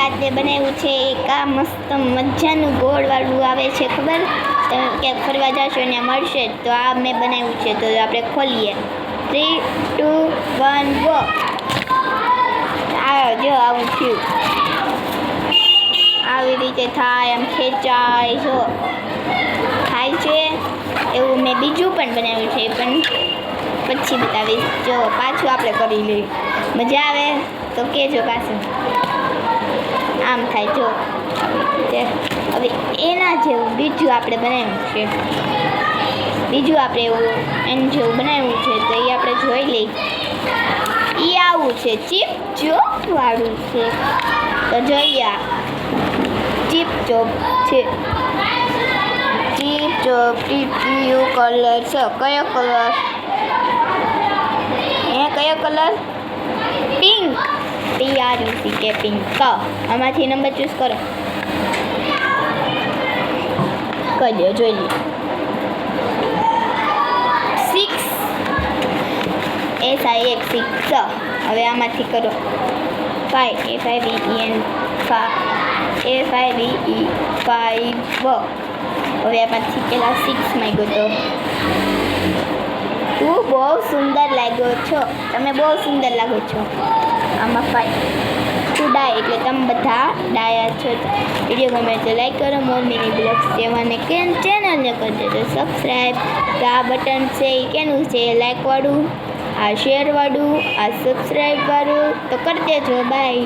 આજે બનાવ્યું છે એક આ મસ્ત મજાનું ગોળવાળું આવે છે ખબર, ક્યાંક ફરવા જશો ને મળશે તો આ મેં બનાવ્યું છે. તો આપણે ખોલીએ. 3, 2, 1 ગો. આ જો આવું થયું, આવી રીતે થાય, આમ ખેંચાય, જો થાય છે. એવું મેં બીજું પણ બનાવ્યું છે, પણ પછી બતાવીશ. જો પાછું આપણે કરી લઈએ, મજા આવે તો કહેજો પાછું. આમ થાય જો. હવે એના જેવું બીજું આપણે બનાવ્યું છે, બીજું આપણે એવું એનું જેવું બનાવ્યું છે, તો એ આપણે જોઈ લઈએ. એ આવું છે, ચીપ ચોપ વાળું છે. તો જોઈએ, ચીપ ચોપ છે. ચીપ ચોપ ટીટીયુ કલર છે. કયો કલર? કયો કલર? પિંક. PRUCK pink. આમાંથી નંબર ચૂઝ કરો, કરી દો, જોઈ લો. 6 SIX 6. હવે આમાંથી કરો 5 FIVEN 5 હવે આમાંથી પેલા 6 માંગ્યો તો. તું બહુ સુંદર લાગ્યો છો, તમે બહુ સુંદર લાગો છો. આમાં 5 તું ડાય, એટલે તમે બધા ડાયા છો. વિડીયો ગમે તો લાઈક કરો. મોર મિની બ્લોગ્સ સેવાને ચેનલને કરી દેજો સબસ્ક્રાઈબ. તો આ બટન છે એ કેનું છે? લાઈકવાળું, આ શેરવાળું, આ સબસ્ક્રાઈબવાળું. તો કરી દેજો. બાય.